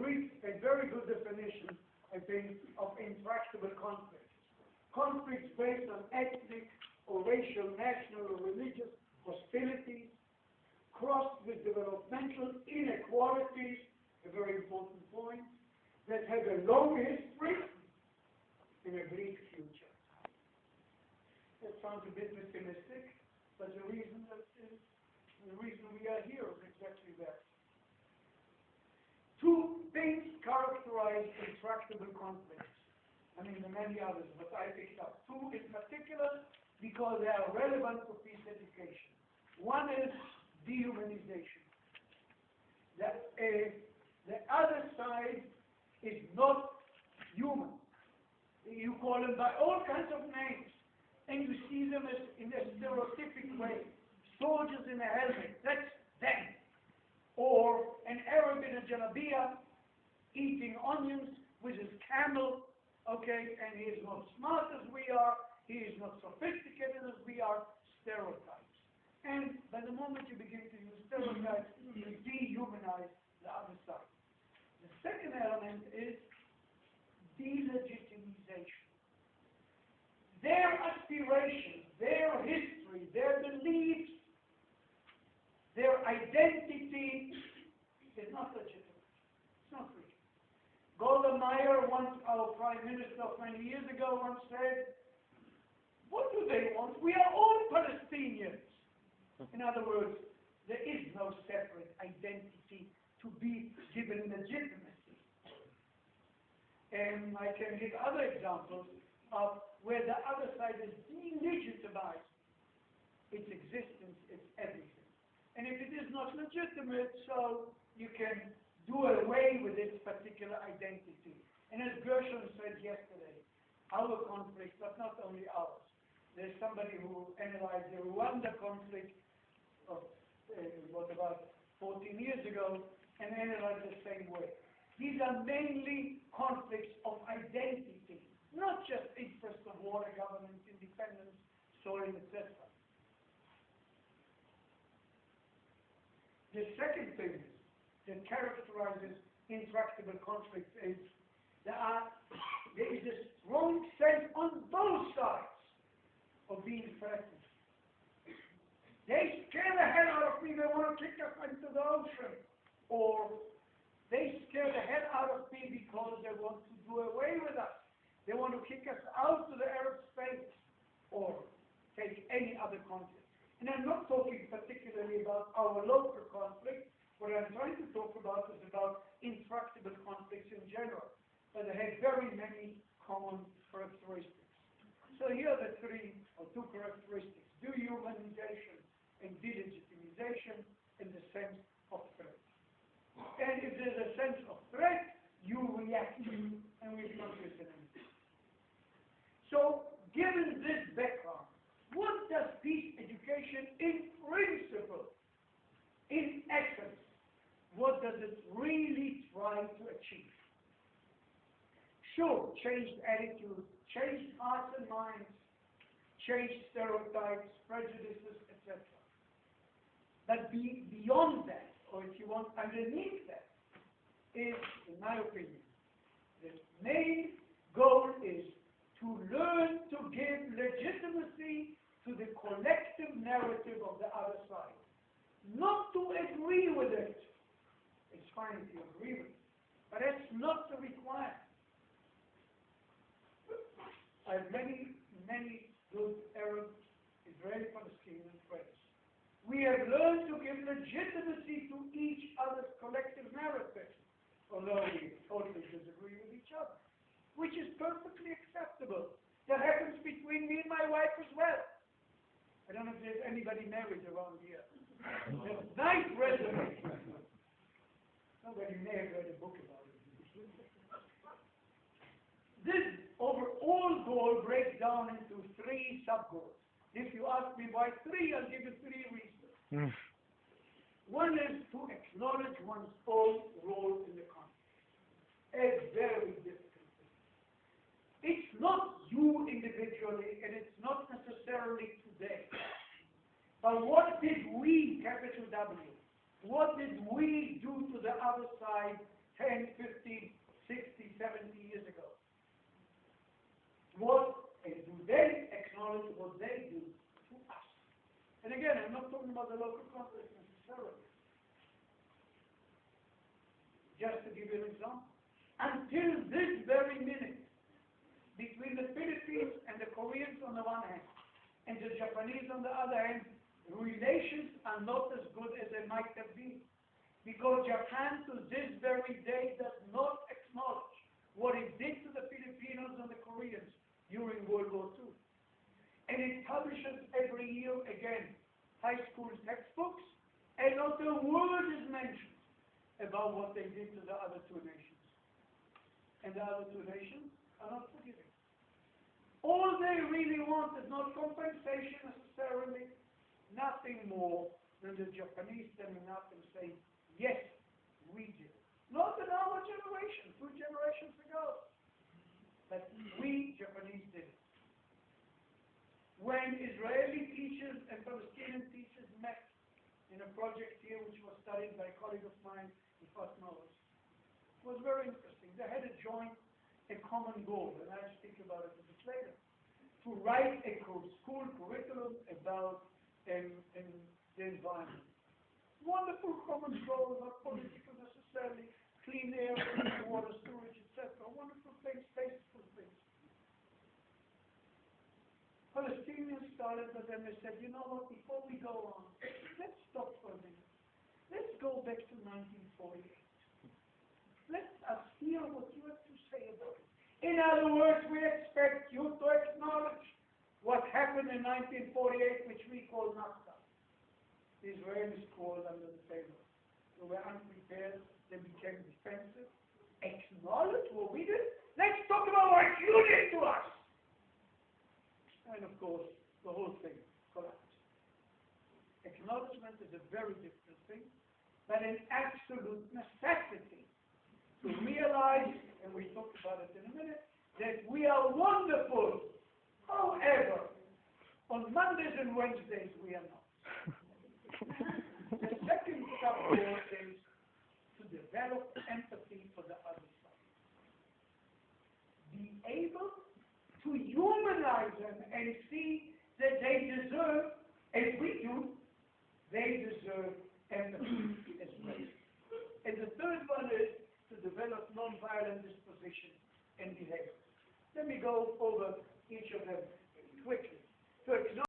a very good definition, I think, of intractable conflicts. Conflicts based on ethnic or racial, national or religious hostilities, crossed with developmental inequalities, a very important point, that have a long history and a bleak future. That sounds a bit pessimistic, but the reason we are here is exactly that. Two things characterize intractable conflicts. I mean, there are many others, but I picked up two in particular because they are relevant to peace education. One is dehumanization. The other side is not human. You call them by all kinds of names, and you see them as in a stereotypic way. Soldiers in a helmet, that's them. Or an Arab in a jalabia eating onions with his camel, okay, and he is not smart as we are, he is not sophisticated as we are, stereotypes. And by the moment you begin to use stereotypes, you dehumanize the other side. The second element is delegitimization. Their aspirations, their history, their beliefs, their identity is not legitimate. It's not real. Golda Meir, once our prime minister many years ago, once said, what do they want? We are all Palestinians. In other words, there is no separate identity to be given legitimacy. And I can give other examples of where the other side is delegitimized its existence, its everything. And if it is not legitimate, so you can do away with its particular identity. And as Gershon said yesterday, our conflict, but not only ours. There's somebody who analyzed the Rwanda conflict of, about 14 years ago, and analyzed the same way. These are mainly conflicts of identity, not just interest of water, government, independence, soil, etc. The second thing that characterizes intractable conflicts is there is a strong sense on both sides of being threatened. They scare the hell out of me, they want to kick us into the ocean. Or they scare the hell out of me because they want to do away with us. They want to kick us out to the Arab states or take any other conflict. And I'm not talking particularly about our local conflict. What I'm trying to talk about is about intractable conflicts in general. But they have very many common characteristics. So here are the two characteristics: dehumanization and delegitimization in the sense of threat. And if there's a sense of threat, you react, and we don't listen anything. So, given this background, what does peace education in principle, in essence, what does it really try to achieve? Sure, changed attitudes, changed hearts and minds, changed stereotypes, prejudices, etc. But beyond that, or if you want, underneath that, is, in my opinion, the main goal is to learn to give legitimacy to the collective narrative of the other side. Not to agree with it. It's fine if you agree with it, but it's not the requirement. I have many good Arab, Israeli, Palestinian friends. We have learned to give legitimacy to each other's collective narrative, although we totally disagree with each other, which is perfectly acceptable. That happens between me and my wife as well. I don't know if there's anybody married around here. There's nice resume. Nobody may have read a book about it. This overall goal breaks down into three sub-goals. If you ask me why three, I'll give you three reasons. One is to acknowledge one's own role in the conflict. A very difficult thing. It's not you individually, and it's not necessarily today. But what did we, capital W, what did we do to the other side 10, 15 acknowledge what they do to us. And again, I'm not talking about the local context necessarily. Just to give you an example. Until this very minute, between the Philippines and the Koreans on the one hand, and the Japanese on the other hand, relations are not as good as they might have been. Because Japan to this very day does not acknowledge what it did to the Filipinos and the Koreans during World War II. And it publishes every year again high school textbooks, and not a word is mentioned about what they did to the other two nations. And the other two nations are not forgiving. All they really want is not compensation necessarily, nothing more than the Japanese standing up and saying, yes, we did. Not in our generation, 2 generations ago, but we Japanese did it. When Israeli teachers and Palestinian teachers met in a project here which was studied by a colleague of mine, Ifat Knowles, it was very interesting. They had a common goal, and I'll speak about it a bit later, to write a school curriculum about the environment. Wonderful common goal, not political necessarily, clean air, clean water, storage, etc. Wonderful things, tasteful things. Palestinians started, but then they said, you know what, before we go on, let's stop for a minute. Let's go back to 1948. Let us hear what you have to say about it. In other words, we expect you to acknowledge what happened in 1948, which we call Nakba. The Israelis crawled under the table. They were unprepared, they became defensive. Acknowledge what we did? Let's talk about what you did to us! And of course, the whole thing collapsed. Acknowledgement is a very different thing, but an absolute necessity to realize, and we talk about it in a minute, that we are wonderful. However, on Mondays and Wednesdays we are not. The second sub-goal is to develop empathy for the other side. Be able to humanize them and see that they deserve, as we do, they deserve empathy as well. And the third one is to develop non-violent disposition and behavior. Let me go over each of them quickly. To acknowledge